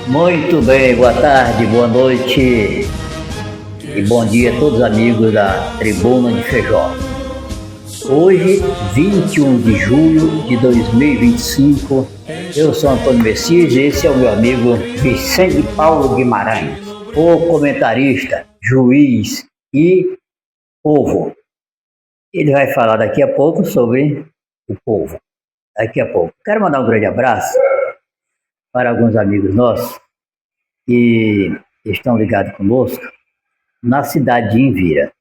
Muito bem, boa tarde, boa noite e bom dia a todos os amigos da Tribuna de Feijó. Hoje, 21 de julho de 2025, eu sou Antônio Messias e esse é o meu amigo Vicente Paulo Guimarães, o comentarista, juiz e povo. Ele vai falar daqui a pouco sobre o povo. Daqui a pouco. Quero mandar um grande abraço para alguns amigos nossos que estão ligados conosco na cidade de Envira.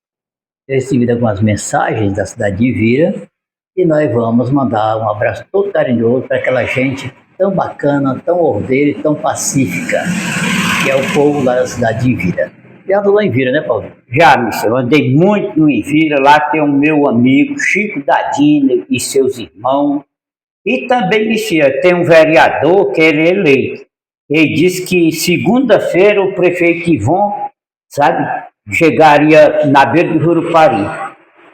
Eu recebi algumas mensagens da cidade de Envira e nós vamos mandar um abraço todo carinhoso para aquela gente tão bacana, tão ordeira e tão pacífica, que é o povo lá da cidade de Envira. Já andou em Envira, né, Paulo? Já, Michel, eu andei muito no Envira, lá tem o meu amigo Chico Dadini e seus irmãos. E também, Michel, tem um vereador que ele é eleito. Ele disse que segunda-feira o prefeito Ivon, sabe, chegaria na beira do Jurupari.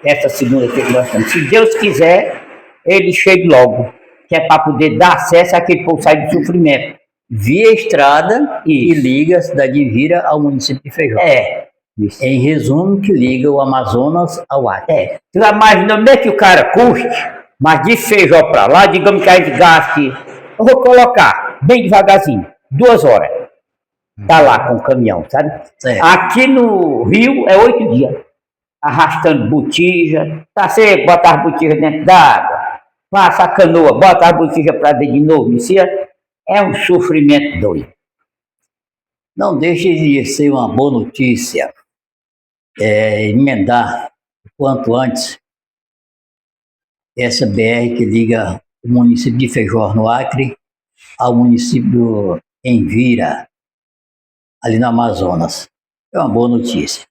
Essa segunda-feira que nós estamos. Se Deus quiser, ele chegue logo, que é para poder dar acesso àquele povo sair do sofrimento. Via estrada que liga a cidade de Envira ao município de Feijó. Isso. Em resumo, que liga o Amazonas ao Acre. Tu imagina como é que o cara custe, mas de Feijó para lá, digamos que a gente gaste, eu vou colocar bem devagarzinho, 2 horas. Tá lá com o caminhão, sabe? Certo. Aqui no Rio é 8 dias, arrastando botija, tá certo, bota as botijas dentro d'água, passa a canoa, bota as botijas para dentro de novo, isso é um sofrimento doido. Não deixe de ser uma boa notícia, emendar o quanto antes essa BR que liga o município de Feijó, no Acre, ao município do Envira, ali no Amazonas. É uma boa notícia.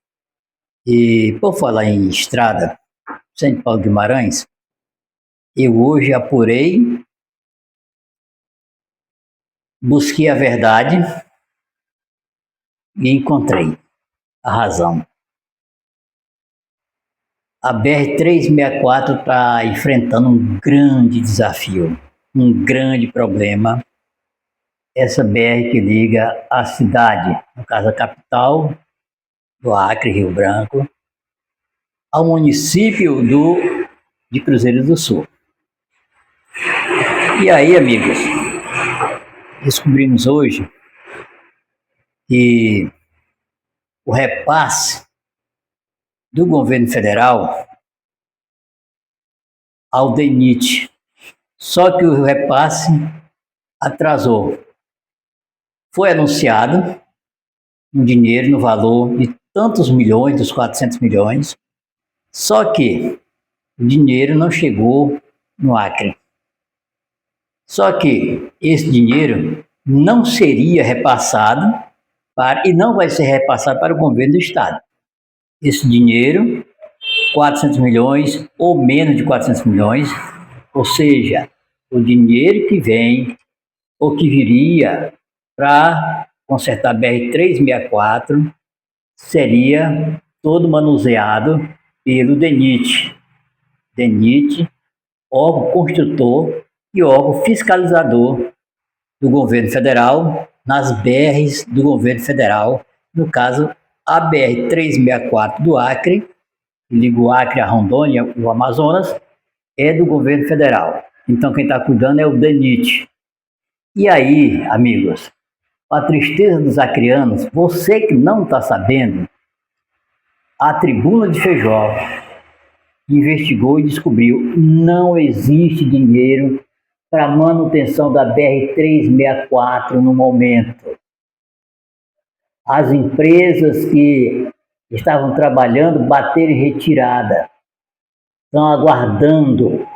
E por falar em estrada, Vicente Paulo Guimarães, eu hoje apurei, busquei a verdade e encontrei a razão. A BR-364 está enfrentando um grande desafio, um grande problema. Essa BR que liga a cidade, no caso a capital do Acre, Rio Branco, ao município de Cruzeiro do Sul. E aí, amigos, descobrimos hoje que o repasse do governo federal ao DENIT, só que o repasse atrasou. Foi anunciado um dinheiro no valor de tantos milhões, dos 400 milhões, só que o dinheiro não chegou no Acre. Só que esse dinheiro não seria repassado e não vai ser repassado para o governo do estado. Esse dinheiro, 400 milhões ou menos de 400 milhões, ou seja, o dinheiro que vem ou que viria para consertar a BR-364 seria todo manuseado pelo DENIT. DENIT, órgão construtor e órgão fiscalizador do governo federal nas BRs do governo federal, no caso a BR-364 do Acre, que liga o Acre a Rondônia e o Amazonas, é do governo federal. Então quem está cuidando é o DENIT. E aí, amigos, a tristeza dos acreanos, você que não está sabendo, a Tribuna de Feijó investigou e descobriu: não existe dinheiro para manutenção da BR-364 no momento. As empresas que estavam trabalhando bateram em retirada, estão aguardando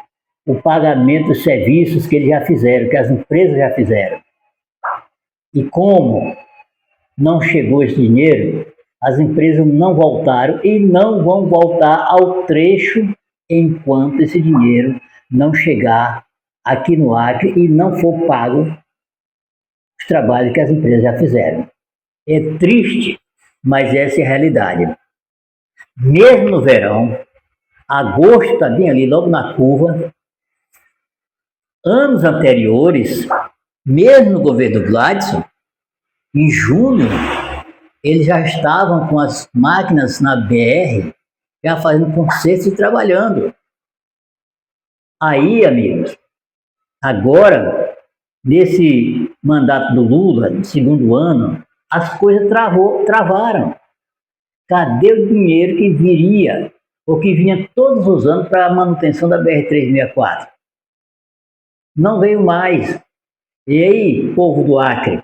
o pagamento dos serviços que eles já fizeram, que as empresas já fizeram. E como não chegou esse dinheiro, as empresas não voltaram e não vão voltar ao trecho enquanto esse dinheiro não chegar aqui no Acre e não for pago os trabalhos que as empresas já fizeram. É triste, mas essa é a realidade. Mesmo no verão, agosto está bem ali, logo na curva. Anos anteriores, mesmo no governo do Gladson, Em junho, eles já estavam com as máquinas na BR, já fazendo consertos e trabalhando. Aí, amigos, agora, nesse mandato do Lula, no segundo ano, as coisas travaram. Cadê o dinheiro que viria, ou que vinha todos os anos para a manutenção da BR-364? Não veio mais. E aí, povo do Acre,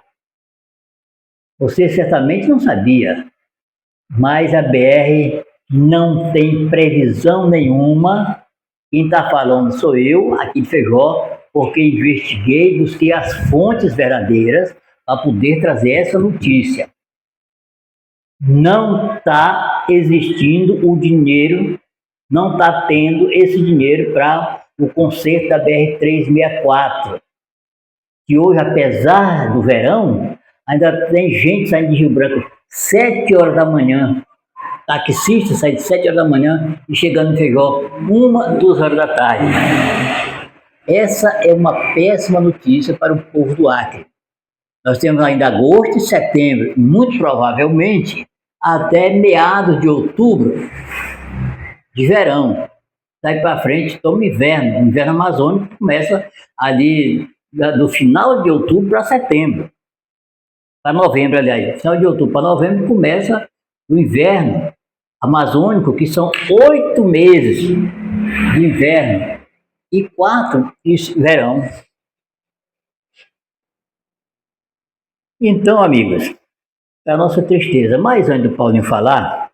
você certamente não sabia, mas a BR não tem previsão nenhuma. Quem está falando sou eu, aqui de Feijó, porque investiguei, busquei as fontes verdadeiras para poder trazer essa notícia. Não está existindo o dinheiro, não está tendo esse dinheiro para o conserto da BR-364, que hoje, apesar do verão, ainda tem gente saindo de Rio Branco 7 horas da manhã, taxista sai de 7 horas da manhã e chegando em Feijó 1, 2 horas da tarde. Essa é uma péssima notícia para o povo do Acre. Nós temos ainda agosto e setembro, e muito provavelmente até meados de outubro de verão. Daí para frente toma inverno, o inverno amazônico começa ali do final de outubro para setembro, para novembro, aliás, final de outubro para novembro começa o inverno amazônico, que são 8 meses de inverno e 4 de verão. Então, amigos, é a nossa tristeza. Mas antes do Paulinho falar,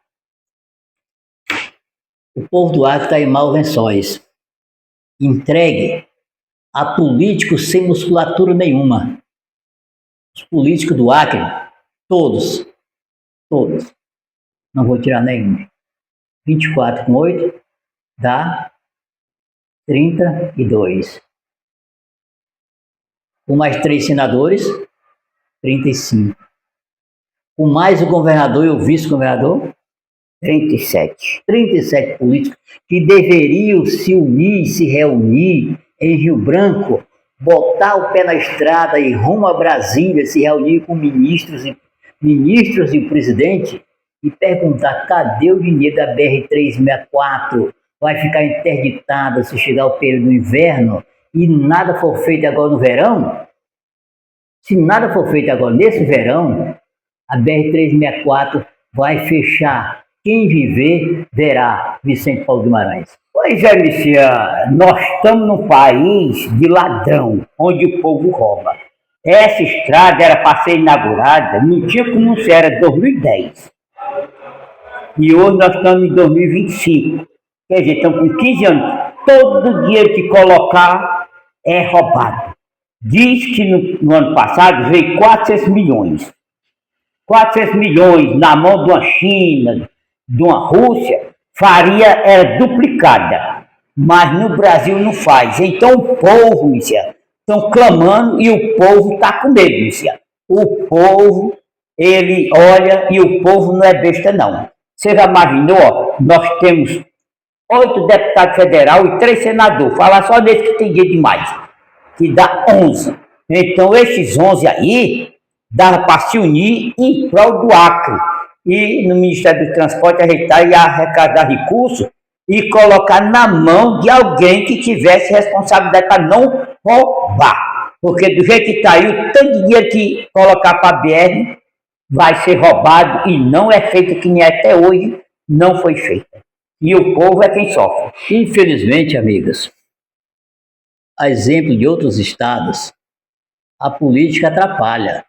o povo do Acre está em maus lençóis, entregue a políticos sem musculatura nenhuma. Os políticos do Acre, todos, não vou tirar nenhum. 24 com 8 dá 32. Com mais 3 senadores, 35. Com mais o governador e o vice-governador, 37. 37 políticos que deveriam se unir, se reunir em Rio Branco, botar o pé na estrada e rumo a Brasília, se reunir com ministros e o presidente e perguntar cadê o dinheiro da BR-364? Vai ficar interditada se chegar o período do inverno e nada for feito agora no verão? Se nada for feito agora nesse verão, a BR-364 vai fechar. Quem viver, verá. Vicente Paulo Guimarães. Pois é, Messias, nós estamos num país de ladrão, onde o povo rouba. Essa estrada era para ser inaugurada, não tinha como ser, era 2010. E hoje nós estamos em 2025. Quer dizer, estamos com 15 anos. Todo o dinheiro que colocar é roubado. Diz que no ano passado veio 400 milhões. 400 milhões na mão de uma China, de uma Rússia, era duplicada. Mas no Brasil não faz. Então o povo, Messias, estão clamando e o povo está com medo, Messias. O povo, ele olha e o povo não é besta, não. Você já imaginou? Ó, nós temos 8 deputados federais e 3 senadores. Falar só desse que tem dia demais, que dá 11. Então esses 11 aí, dava para se unir em prol do Acre. E no Ministério do Transporte ajeitar e arrecadar recursos e colocar na mão de alguém que tivesse responsabilidade para não roubar. Porque do jeito que está aí, o tanto de dinheiro que colocar para a BR vai ser roubado e não é feito que nem até hoje não foi feito. E o povo é quem sofre. Infelizmente, amigas, a exemplo de outros estados, a política atrapalha.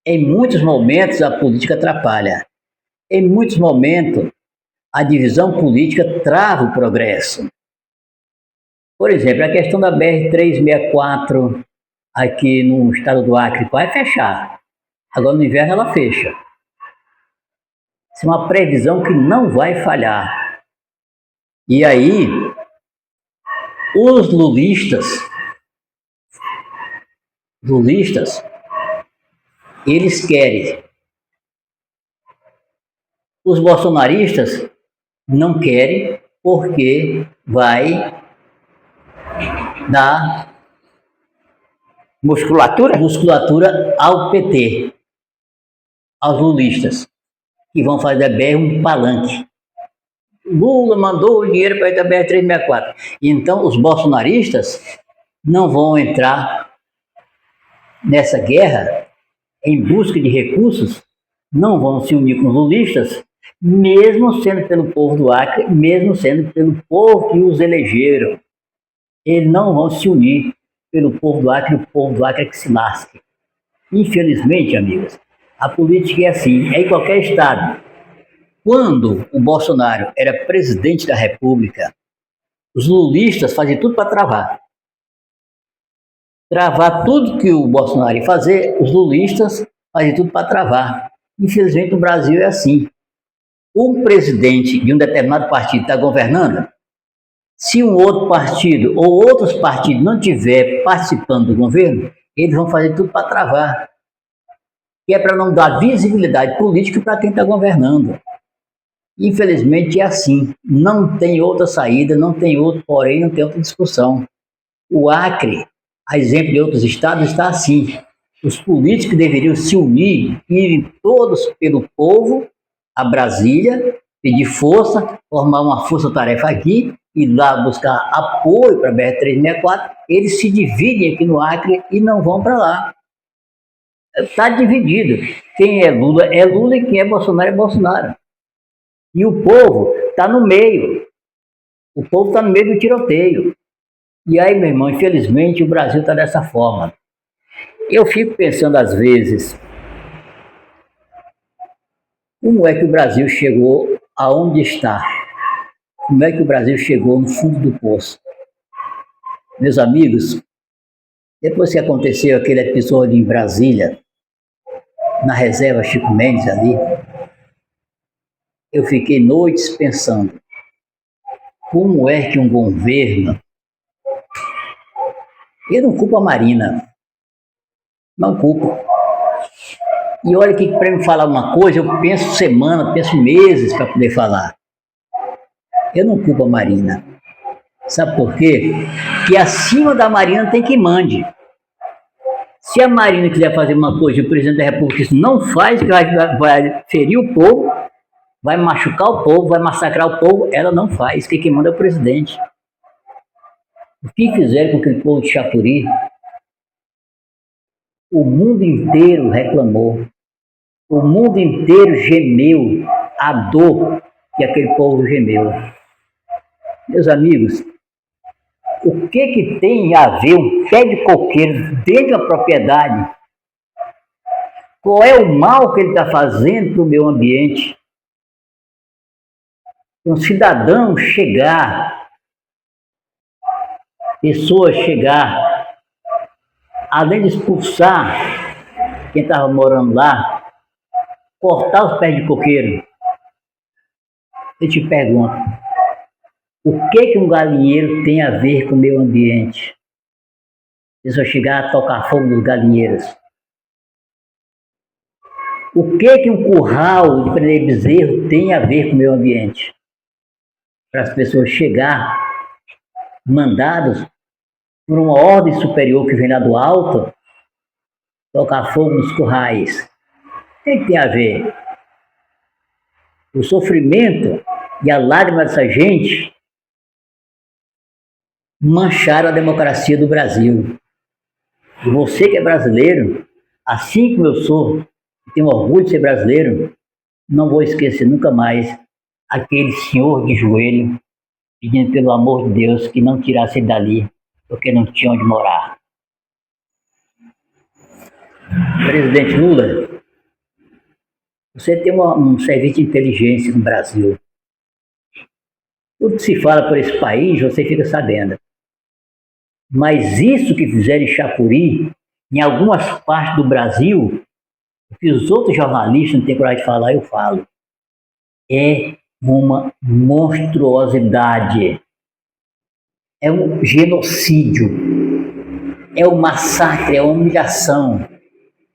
Em muitos momentos, a política atrapalha. Em muitos momentos, a divisão política trava o progresso. Por exemplo, a questão da BR-364 aqui no estado do Acre vai fechar. Agora no inverno ela fecha. Isso é uma previsão que não vai falhar. E aí, os lulistas, eles querem. Os bolsonaristas não querem porque vai dar musculatura ao PT. aos lulistas, que vão fazer da BR um palanque. Lula mandou o dinheiro para a BR-364. Então, os bolsonaristas não vão entrar nessa guerra em busca de recursos, não vão se unir com os lulistas, mesmo sendo pelo povo do Acre, mesmo sendo pelo povo que os elegeram. Eles não vão se unir pelo povo do Acre, o povo do Acre é que se lasque. Infelizmente, amigos, a política é assim, é em qualquer estado. Quando o Bolsonaro era presidente da República, os lulistas faziam tudo para travar. Travar tudo que o Bolsonaro ia fazer, os lulistas faziam tudo para travar. Infelizmente, o Brasil é assim. Um presidente de um determinado partido está governando, se um outro partido ou outros partidos não estiver participando do governo, eles vão fazer tudo para travar. Que é para não dar visibilidade política para quem está governando. Infelizmente é assim, não tem outra saída, não tem outro porém, não tem outra discussão. O Acre, a exemplo de outros estados, está assim. Os políticos deveriam se unir, irem todos pelo povo a Brasília, pedir força, formar uma força-tarefa aqui, ir lá buscar apoio para a BR-364, eles se dividem aqui no Acre e não vão para lá. Está dividido. Quem é Lula e quem é Bolsonaro é Bolsonaro. E o povo está no meio. O povo está no meio do tiroteio. E aí, meu irmão, infelizmente o Brasil está dessa forma. Eu fico pensando às vezes, como é que o Brasil chegou aonde está? Como é que o Brasil chegou no fundo do poço? Meus amigos, depois que aconteceu aquele episódio em Brasília, na reserva Chico Mendes ali, eu fiquei noites pensando, como é que um governo, eu não culpo a Marina, não culpo. E olha que para me falar uma coisa, eu penso semana, penso meses para poder falar. Eu não culpo a Marina. Sabe por quê? Que acima da Marina tem quem mande. Se a Marina quiser fazer uma coisa e o presidente da República não faz, que vai ferir o povo, vai machucar o povo, vai massacrar o povo, ela não faz. Quem manda é o presidente. O que fizeram com aquele povo de Chapuri? O mundo inteiro reclamou. O mundo inteiro gemeu a dor que aquele povo gemeu. Meus amigos, o que tem a ver um pé de coqueiro dentro da propriedade? Qual é o mal que ele está fazendo para o meio ambiente? Um cidadão chegar, pessoas chegar, além de expulsar quem estava morando lá, cortar os pés de coqueiro. Eu te pergunto, o que um galinheiro tem a ver com o meio ambiente? Se eu chegar a tocar fogo nos galinheiros. O que um curral de prender bezerro tem a ver com o meio ambiente? Para as pessoas chegar, mandados por uma ordem superior que vem lá do alto, tocar fogo nos currais. O que tem a ver? O sofrimento e a lágrima dessa gente mancharam a democracia do Brasil. E você que é brasileiro, assim como eu sou, e tenho orgulho de ser brasileiro, não vou esquecer nunca mais aquele senhor de joelho pedindo pelo amor de Deus que não tirasse ele dali, porque não tinha onde morar. Presidente Lula, você tem um serviço de inteligência no Brasil. Tudo que se fala por esse país, você fica sabendo. Mas isso que fizeram em Chapuri, em algumas partes do Brasil, o que os outros jornalistas não têm coragem de falar, eu falo. É uma monstruosidade. É um genocídio. É um massacre, é uma humilhação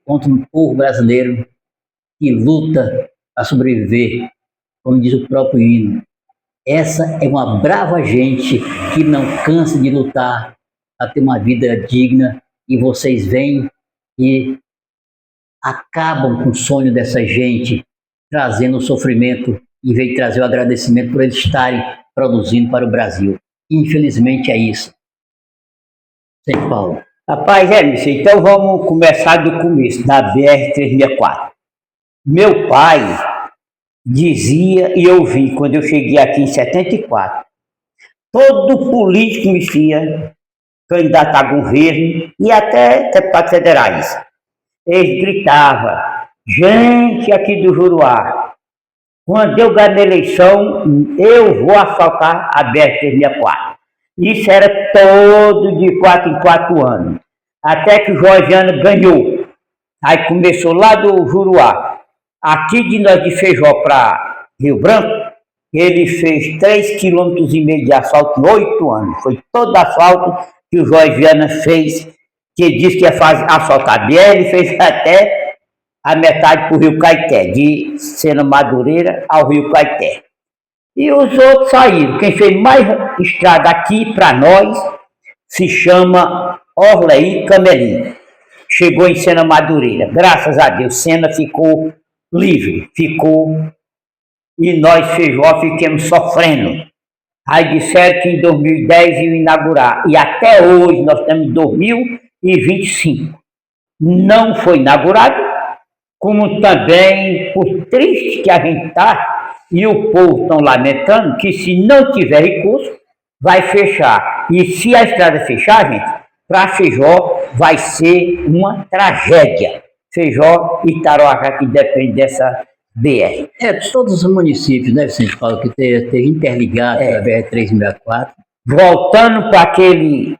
contra um povo brasileiro que luta para sobreviver, como diz o próprio hino. Essa é uma brava gente que não cansa de lutar para ter uma vida digna, e vocês vêm e acabam com o sonho dessa gente, trazendo o sofrimento, em vez de trazer o agradecimento por eles estarem produzindo para o Brasil. Infelizmente é isso. Sem Paulo. Rapaz, Emerson, então vamos começar do começo, da BR-364. Meu pai dizia, e eu vi quando eu cheguei aqui em 74, todo político conhecia, candidato a governo e até deputados federais. Eles gritavam, gente aqui do Juruá, quando eu ganhar a eleição, eu vou assaltar a BR-364. Isso era todo de 4 em 4 anos. Até que o Jorgiano ganhou. Aí começou lá do Juruá. Aqui de nós de Feijó para Rio Branco, ele fez 3,5 km de asfalto em 8 anos. Foi todo asfalto que o Jorgiano fez, que ele disse que ia fazer asfaltar a BR, ele fez até a metade para o Rio Caeté, de Sena Madureira ao Rio Caeté. E os outros saíram. Quem fez mais estrada aqui para nós se chama Orley Camelim. Chegou em Sena Madureira. Graças a Deus, Sena ficou livre, ficou. E nós, Feijó, ficamos sofrendo. Aí disseram que em 2010 iam inaugurar. E até hoje, nós estamos em 2025. Não foi inaugurado, como também, por triste que a gente está, e o povo estão lamentando que se não tiver recurso, vai fechar. E se a estrada fechar, gente, para Feijó vai ser uma tragédia. Feijó e Itaroacá, que depende dessa BR. Todos os municípios, né, Vicente Paulo, que esteja interligado a BR-364. Voltando para aquele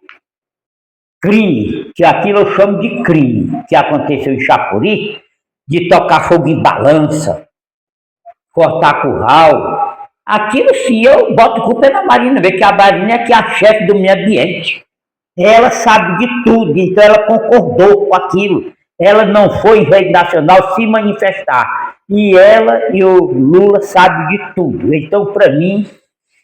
crime, que aquilo eu chamo de crime, que aconteceu em Chapuri, de tocar fogo em balança, cortar curral. Aquilo sim, eu boto culpa na Marina, que a Marina é que é a chefe do meio ambiente. Ela sabe de tudo, então ela concordou com aquilo. Ela não foi em rede nacional se manifestar. E ela e o Lula sabem de tudo. Então, para mim,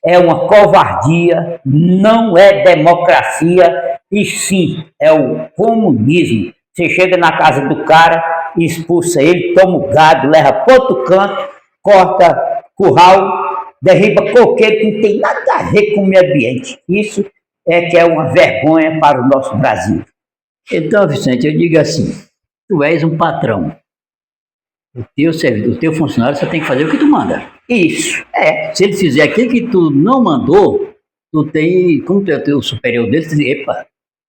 é uma covardia, não é democracia, e sim, é o comunismo. Você chega na casa do cara, expulsa ele, toma o gado, leva para outro canto, corta curral, derriba coqueiro, que não tem nada a ver com o meio ambiente. Isso é que é uma vergonha para o nosso Brasil. Então, Vicente, eu digo assim, tu és um patrão. O teu servidor, o teu funcionário, você tem que fazer o que tu manda. Isso, Se ele fizer aquilo que tu não mandou, tu tem, como tu é o superior dele, tu diz, epa,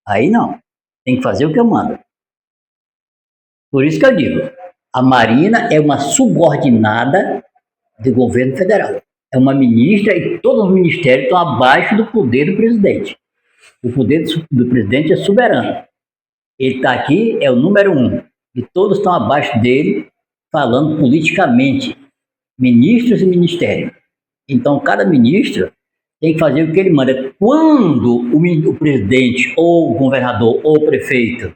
aí não, tem que fazer o que eu mando. Por isso que eu digo, a Marina é uma subordinada do governo federal. É uma ministra e todos os ministérios estão abaixo do poder do presidente. O poder do presidente é soberano. Ele está aqui, é o número 1. E todos estão abaixo dele, falando politicamente. Ministros e ministérios. Então, cada ministro tem que fazer o que ele manda. Quando o presidente, ou o governador, ou o prefeito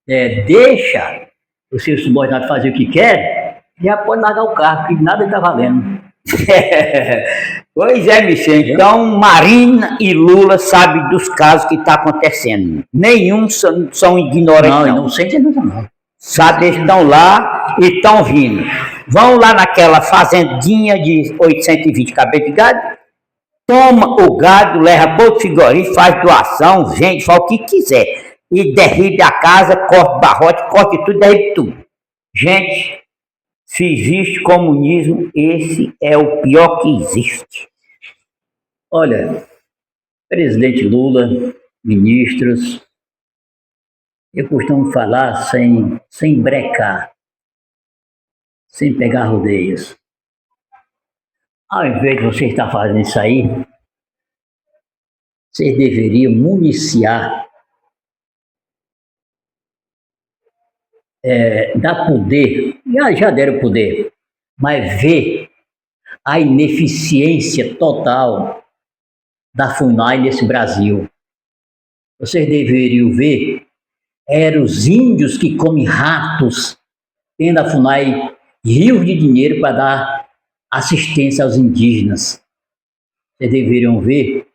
deixa o seu subordinado fazer o que quer, já pode largar o carro, que nada está valendo. Pois é, Vicente. Então, Marina e Lula sabem dos casos que estão acontecendo. Nenhum são ignorantes, não sentem não. Sabe, eles estão lá e estão vindo. Vão lá naquela fazendinha de 820 cabeças de gado, toma o gado, leva para o frigorífico, faz doação, vende, faz o que quiser. E derriba a casa, corta barrote, corta tudo, derriba tudo. Gente, se existe comunismo, esse é o pior que existe. Olha, presidente Lula, ministros, eu costumo falar sem brecar, sem pegar rodeios. Ao invés de você estar fazendo isso aí, vocês deveriam municiar, dar poder, já deram poder, mas ver a ineficiência total da FUNAI nesse Brasil. Vocês deveriam ver, eram os índios que comem ratos, tendo a FUNAI rios de dinheiro para dar assistência aos indígenas. Vocês deveriam ver,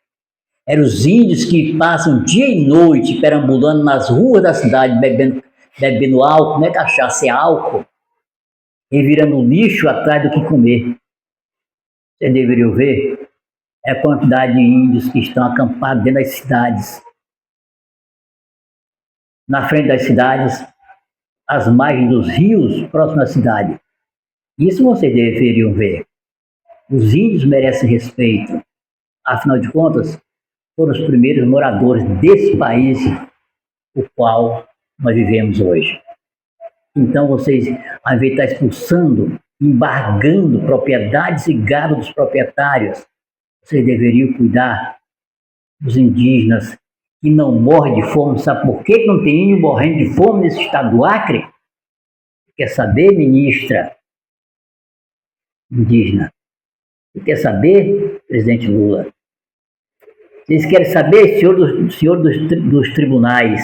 eram os índios que passam dia e noite perambulando nas ruas da cidade, bebendo bebendo álcool, não é cachaça, é álcool, revirando lixo atrás do que comer. Você deveria ver a quantidade de índios que estão acampados dentro das cidades, na frente das cidades, às margens dos rios, próximo à cidade. Isso vocês deveriam ver. Os índios merecem respeito. Afinal de contas, foram os primeiros moradores desse país, o qual nós vivemos hoje. Então vocês, ao invés de estar expulsando, embargando propriedades e gado dos proprietários, vocês deveriam cuidar dos indígenas que não morrem de fome. Sabe por que não tem índio morrendo de fome nesse estado do Acre? Quer saber, ministra indígena? Quer saber, presidente Lula? Vocês querem saber, senhor dos tribunais,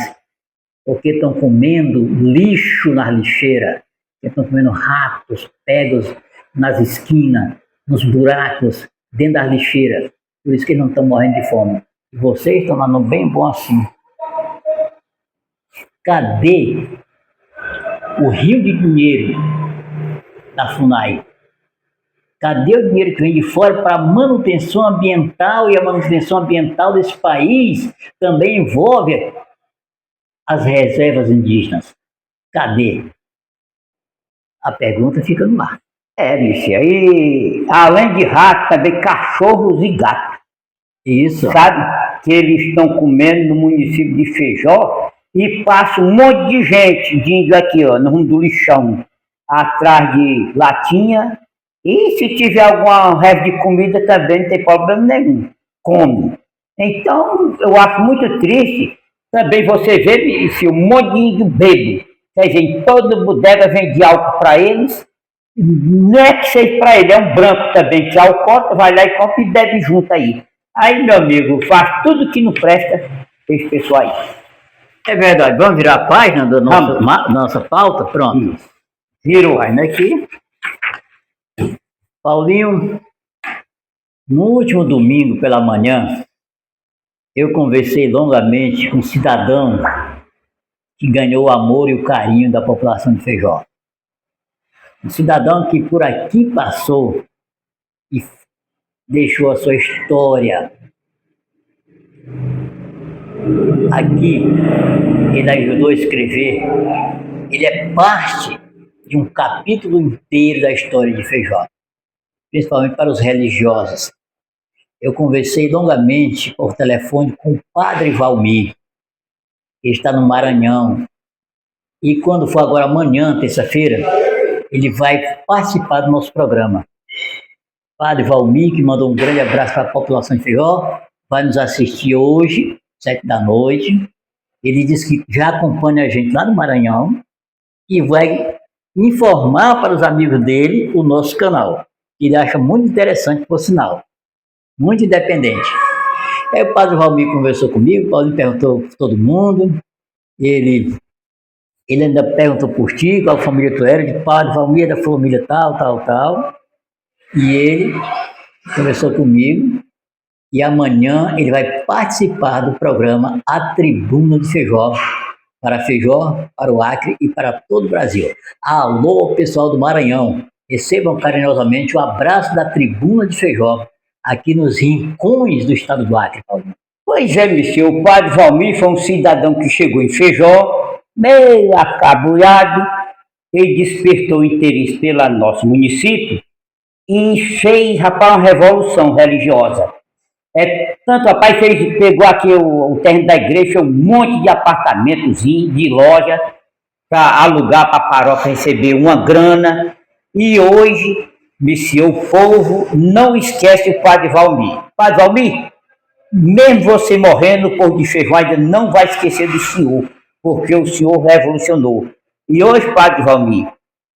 porque estão comendo lixo nas lixeiras, estão comendo ratos pegos nas esquinas, nos buracos, dentro das lixeiras. Por isso que eles não estão morrendo de fome. E vocês estão lá no bem bom assim. Cadê o rio de dinheiro da FUNAI? Cadê o dinheiro que vem de fora para a manutenção ambiental? E a manutenção ambiental desse país também envolve as reservas indígenas. Cadê? A pergunta fica no ar. Bicho, aí, além de rato, também cachorros e gatos. Isso. Sabe? Que eles estão comendo no município de Feijó e passa um monte de gente, de índio aqui, ó, no rumo do lixão, atrás de latinha. E se tiver alguma resto de comida também, não tem problema nenhum. Come. Então, eu acho muito triste também você ver esse um monte de índio bebo. Quer dizer, em toda bodega vende álcool para eles. Não é que seja para ele, é um branco também que alcoólatra, vai lá e compra e bebe junto aí. Aí, meu amigo, faz tudo que não presta esse pessoal aí. É verdade. Vamos virar a página da nossa pauta? Pronto. Virou. Página aqui. Paulinho, no último domingo pela manhã, eu conversei longamente com um cidadão que ganhou o amor e o carinho da população de Feijó. Um cidadão que por aqui passou e deixou a sua história. Aqui, ele ajudou a escrever. Ele é parte de um capítulo inteiro da história de Feijó, principalmente para os religiosos. Eu conversei longamente por telefone com o padre Valmir, que está no Maranhão. E quando for agora amanhã, terça-feira, ele vai participar do nosso programa. Padre Valmir, que mandou um grande abraço para a população de Feijó, vai nos assistir hoje, 7 da noite. Ele disse que já acompanha a gente lá no Maranhão e vai informar para os amigos dele o nosso canal. Ele acha muito interessante, por sinal. Muito independente. Aí o padre Valmir conversou comigo, o Paulinho perguntou por todo mundo. Ele ainda perguntou por ti, qual família tu era, de padre Valmir da família tal, tal, tal. E ele conversou comigo. E amanhã ele vai participar do programa A Tribuna de Feijó, para o Acre e para todo o Brasil. Alô, pessoal do Maranhão, recebam carinhosamente o abraço da Tribuna de Feijó, aqui nos rincões do estado do Acre, Paulinho. Pois é, meu o padre Valmir foi um cidadão que chegou em Feijó, meio acabulhado, ele despertou o interesse pelo nosso município e fez, rapaz, uma revolução religiosa. Tanto, rapaz, pegou aqui o terreno da igreja, fez um monte de apartamentos, de loja, para alugar para a paróquia receber uma grana. E hoje, o povo não esquece o padre Valmir. Padre Valmir, mesmo você morrendo, o povo de Feijó ainda não vai esquecer do senhor, porque o senhor revolucionou. E hoje, padre Valmir,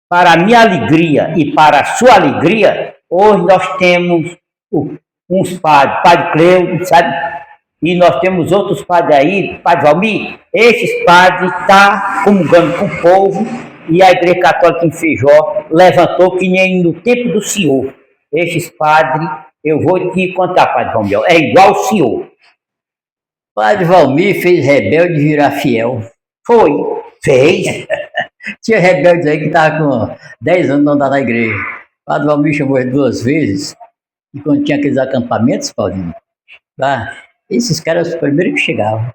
para a minha alegria e para a sua alegria, hoje nós temos uns padres, padre Cleudo, sabe? E nós temos outros padres aí, padre Valmir. Esses padres estão comungando com o povo e a Igreja Católica em Feijó levantou que nem no tempo do senhor. Esses padres, eu vou te contar, padre Valmir, é igual o senhor. Padre Valmir fez rebelde virar fiel. Foi. Fez. Tinha rebeldes aí que estavam com 10 anos não andar na igreja. O Padre Valmir chamou ele 2 vezes, e quando tinha aqueles acampamentos, Paulinho, lá, esses caras os primeiros que chegavam.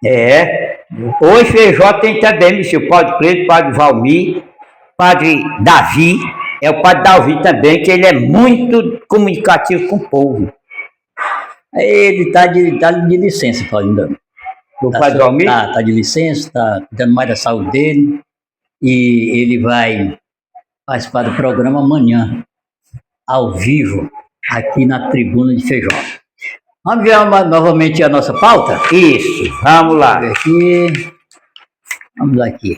É. Hoje Feijó tem também, Messias, o Padre Preto, o Padre Valmir, Padre Davi, é o Padre Davi também, que ele é muito comunicativo com o povo. Aí ele tá de licença, Paulinho. O Padre Valmir? Tá de licença, tá cuidando mais da saúde dele, e ele vai participar do programa amanhã, ao vivo, aqui na Tribuna de Feijó. Vamos ver novamente a nossa pauta? Isso, vamos lá. Vamos aqui.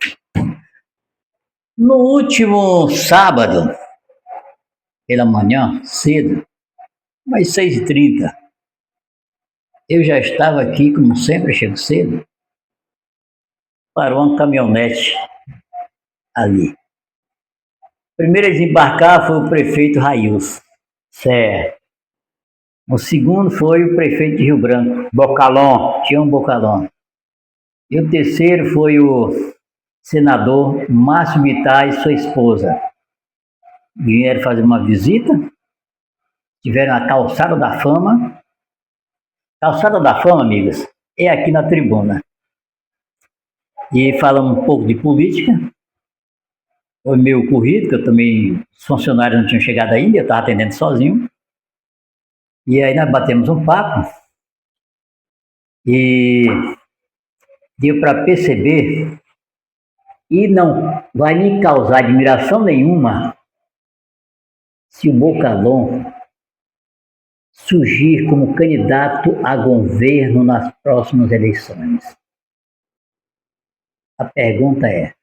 No último sábado, pela manhã, cedo, às 6h30, eu já estava aqui, como sempre, chego cedo, parou uma caminhonete ali. Primeiro a desembarcar foi o prefeito Railson. Certo. O segundo foi o prefeito de Rio Branco, Bocalon. Tião Bocalon. E o terceiro foi o senador Márcio Bittar e sua esposa. Vieram fazer uma visita, tiveram a Calçada da Fama. Calçada da Fama, amigas, é aqui na tribuna. E falamos um pouco de política. Foi meu corrido, que eu também, os funcionários não tinham chegado ainda, eu estava atendendo sozinho. E aí nós batemos um papo e deu para perceber, e não vai me causar admiração nenhuma se o Bocalon surgir como candidato a governo nas próximas eleições. A pergunta é,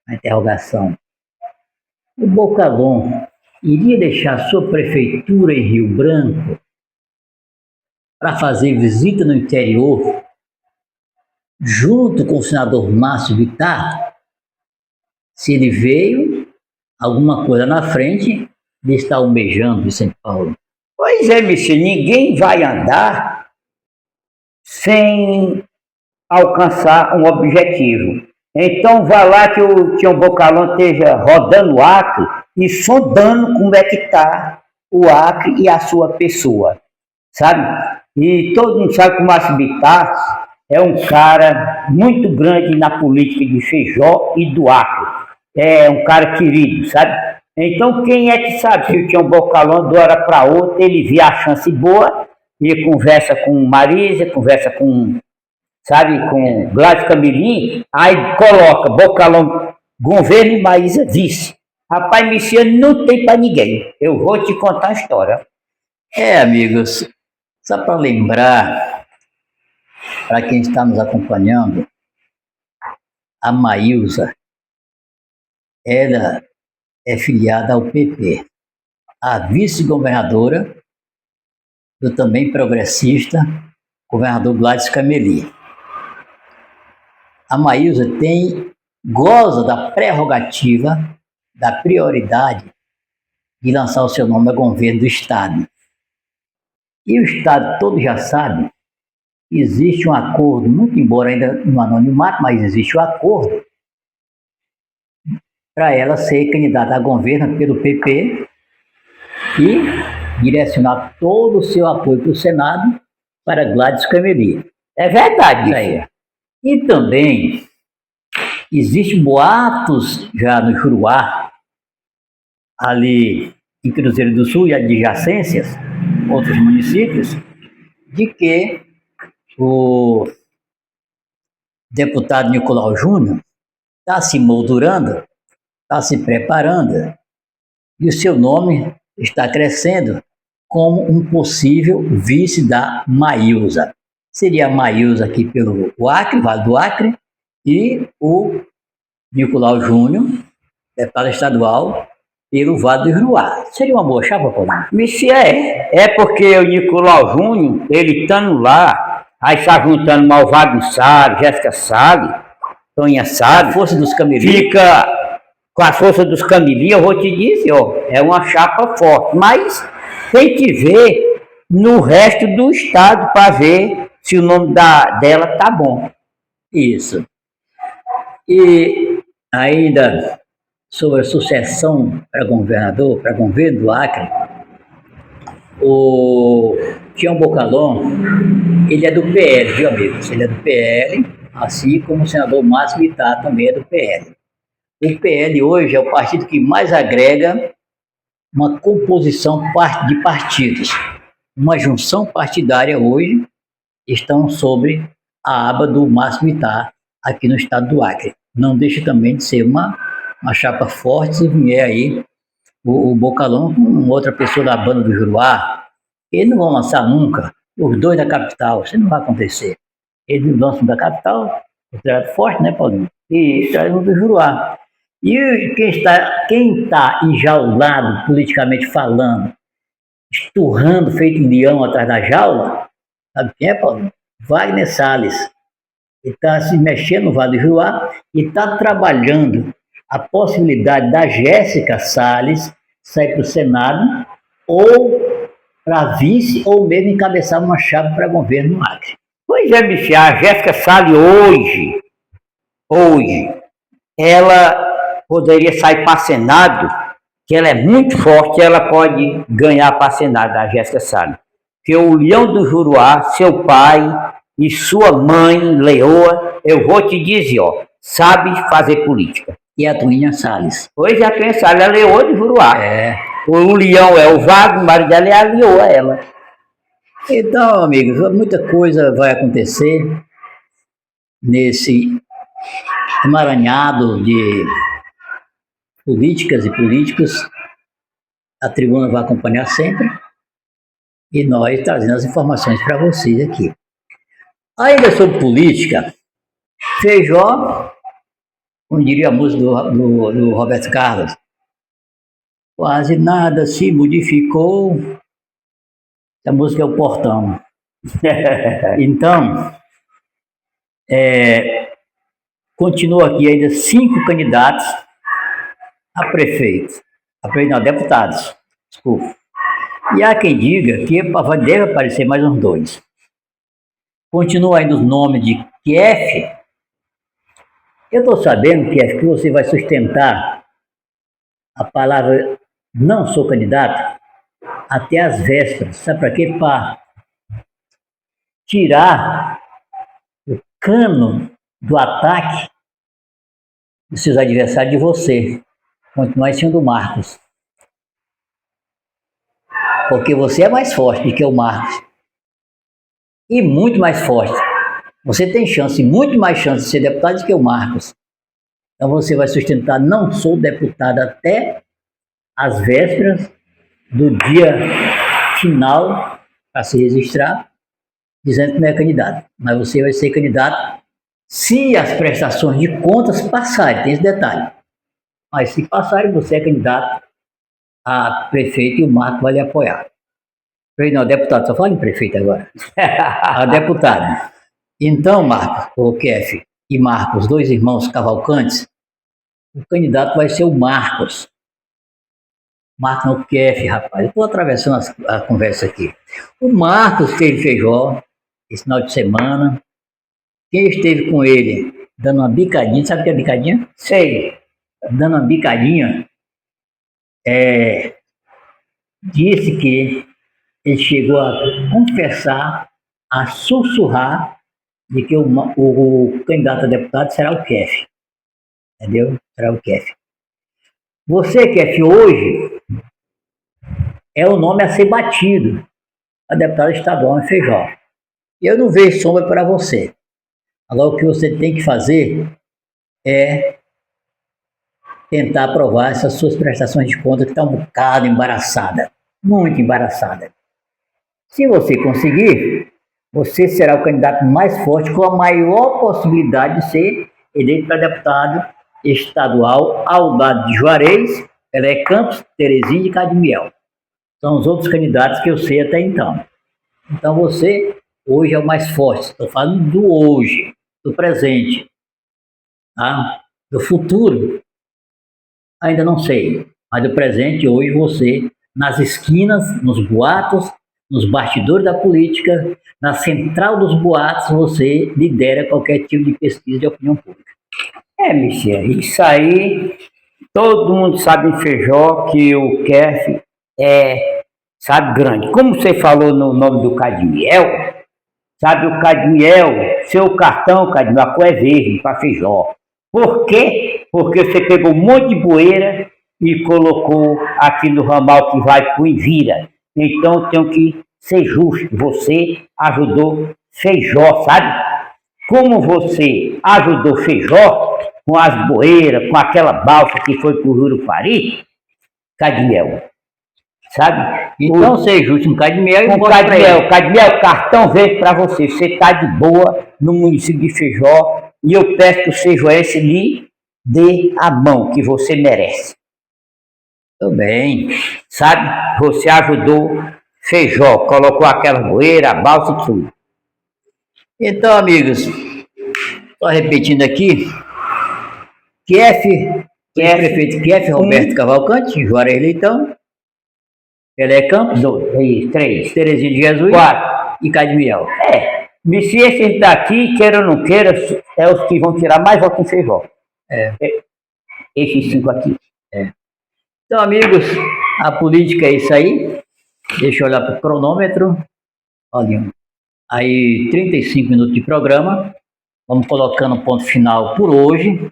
a interrogação, o Bocalon iria deixar sua prefeitura em Rio Branco para fazer visita no interior junto com o senador Márcio Bittar? Se ele veio, alguma coisa na frente, ele está almejando em São Paulo. Pois é, Messias, ninguém vai andar sem alcançar um objetivo. Então vá lá que o Tião Bocalon esteja rodando o Acre e sondando como é que está o Acre e a sua pessoa, sabe? E todo mundo sabe que o Márcio Bittar é um cara muito grande na política de Feijó e do Acre. É um cara querido, sabe? Então quem é que sabe se o Tião Bocalon, de hora para outra, ele vê a chance boa e conversa com Marisa, conversa com, sabe, com Gladys Camilim, aí coloca Bocalon governo e Marisa vice. Rapaz, Messias, não tem para ninguém. Eu vou te contar a história. Amigos, só para lembrar, para quem está nos acompanhando, a Maílza, ela é filiada ao PP, a vice-governadora do também progressista governador Gladys Camilim. A Maílza goza da prerrogativa, da prioridade de lançar o seu nome ao governo do Estado. E o Estado todo já sabe que existe um acordo, muito embora ainda no anonimato, mas existe um acordo para ela ser candidata a governo pelo PP e direcionar todo o seu apoio para o Senado para Gladys Camilim. É verdade isso aí. E também existem boatos já no Juruá, ali em Cruzeiro do Sul e adjacências, outros municípios, de que o deputado Nicolau Júnior está se moldurando, está se preparando, e o seu nome está crescendo como um possível vice da Maílza. Seria a Maílza aqui pelo Acre, Vale do Acre, e o Nicolau Júnior, deputado estadual, pelo Vale do Juruá. Seria uma boa chapa, Paulinho? Messias, é porque o Nicolau Júnior, ele estando lá, aí está juntando Malvado Salles, Jéssica Salles, Tonha Salles, a força dos Camilim. Fica com a força dos Camilim, eu vou te dizer, ó, é uma chapa forte, mas tem que ver no resto do estado para ver se o nome dela tá bom. Isso. E ainda sobre a sucessão para governador, para governo do Acre, o Tião Bocalon, ele é do PL, viu, amigos? Ele é do PL, assim como o senador Márcio Vittar também é do PL. O PL hoje é o partido que mais agrega uma composição de partidos. Uma junção partidária hoje estão sobre a aba do Márcio Vittar aqui no estado do Acre. Não deixa também de ser uma chapa forte se vier aí o Bocalon com outra pessoa da banda do Juruá. Eles não vão lançar nunca os dois da capital, isso não vai acontecer. Eles lançam da capital, considerado forte, né, Paulinho? E traz um do Juruá. E quem está enjaulado, politicamente falando, esturrando, feito um leão atrás da jaula, sabe quem é, Paulinho? Wagner Salles. Ele está se mexendo no Vale do Juruá e está trabalhando a possibilidade da Jéssica Salles sair para o Senado ou para vice ou mesmo encabeçar uma chapa para governo no Acre. Pois é, Michel, a Jéssica Salles hoje, ela poderia sair para Senado, que ela é muito forte, ela pode ganhar para Senado, a Jéssica Salles. Porque o Leão do Juruá, seu pai e sua mãe, Leoa, eu vou te dizer, ó, sabe fazer política. E a Tuinha Salles. Hoje a Tuinha Salles é Leoa do Juruá. É. O Leão é o Vago, o marido dela é a Leoa, ela. Então, amigos, muita coisa vai acontecer nesse emaranhado de políticas e políticos. A tribuna vai acompanhar sempre e nós trazendo as informações para vocês aqui. Ainda sobre política, Feijó, como diria a música do Roberto Carlos, quase nada se modificou. A música é o Portão. Então, continua aqui ainda 5 candidatos a prefeito. A deputados. Desculpa. E há quem diga que deve aparecer mais uns 2. Continua ainda os nomes de Kief. Eu estou sabendo, Kief, que você vai sustentar a palavra não sou candidato até as vésperas. Sabe para quê? Para tirar o cano do ataque dos seus adversários de você. Continuar em cima do Marcos. Porque você é mais forte do que o Marcos. E muito mais forte. Você tem chance, muito mais chance de ser deputado do que o Marcos. Então você vai sustentar, não sou deputado até as vésperas do dia final para se registrar, dizendo que não é candidato. Mas você vai ser candidato se as prestações de contas passarem, tem esse detalhe. Mas se passarem, você é candidato a prefeito e o Marco vai lhe apoiar. Não, deputado, só fala em prefeito agora. A deputada. Então, Marco, o Kef e Marcos, 2 irmãos Cavalcantes, o candidato vai ser o Marcos. Marcos não, Kef, rapaz. Eu estou atravessando a conversa aqui. O Marcos esteve em Feijó esse final de semana. Quem esteve com ele dando uma bicadinha, sabe o que é bicadinha? Sei. Dando uma bicadinha, disse que ele chegou a confessar, a sussurrar de que o candidato a deputado será o Kef. Entendeu? Será o Kef. Você, Kef, hoje é o nome a ser batido a deputada estadual em Feijó. Eu não vejo sombra para você. Agora, o que você tem que fazer é tentar aprovar essas suas prestações de conta que estão um bocado embaraçada, muito embaraçada. Se você conseguir, você será o candidato mais forte com a maior possibilidade de ser eleito para deputado estadual ao lado de Juarez, Pelé Campos, Terezinha e Cadmiel. São os outros candidatos que eu sei até então. Então você hoje é o mais forte. Estou falando do hoje, do presente, tá? Do futuro. Ainda não sei, mas do presente, hoje você, nas esquinas, nos boatos, nos bastidores da política, na central dos boatos, você lidera qualquer tipo de pesquisa de opinião pública. Mexia, isso aí, todo mundo sabe em Feijó que o QF é, sabe, grande. Como você falou no nome do Cadmiel, sabe, o Cadmiel, seu cartão, Cadmiel, a cor é verde para Feijó. Por quê? Porque você pegou um monte de poeira e colocou aqui no ramal que vai para o Envira. Então eu tenho que ser justo. Você ajudou Feijó, sabe? Como você ajudou Feijó com as boeiras, com aquela balsa que foi para o Jurupari, Cadmiel, sabe? Então, seja justo, um Cadmiel e Com Cadmiel, cartão verde para você. Você está de boa no município de Feijó e eu peço que o fejoense lhe dê a mão que você merece. Tudo bem. Sabe? Você ajudou Feijó, colocou aquela poeira, a balsa e tudo. Então, amigos, só repetindo aqui, prefeito QF Roberto Cavalcante, Juarez Leitão, Pelé Campos, 2, 3, Terezinha de Jesus 4. e Cadmiel. Se esses daqui, queira ou não queira, é os que vão tirar mais votos em Feijó. Esses 5 aqui. Então, amigos, a política é isso aí. Deixa eu olhar para o cronômetro. Olha, aí 35 minutos de programa. Vamos colocando ponto final por hoje.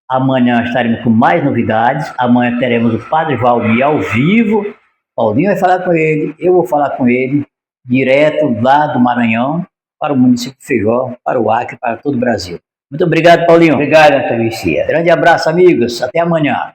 Amanhã estaremos com mais novidades. Amanhã teremos o Padre Valmir ao vivo. Paulinho vai falar com ele, eu vou falar com ele, direto lá do Maranhão, para o município de Feijó, para o Acre, para todo o Brasil. Muito obrigado, Paulinho. Obrigado, Antônio Cia. Grande abraço, amigos. Até amanhã.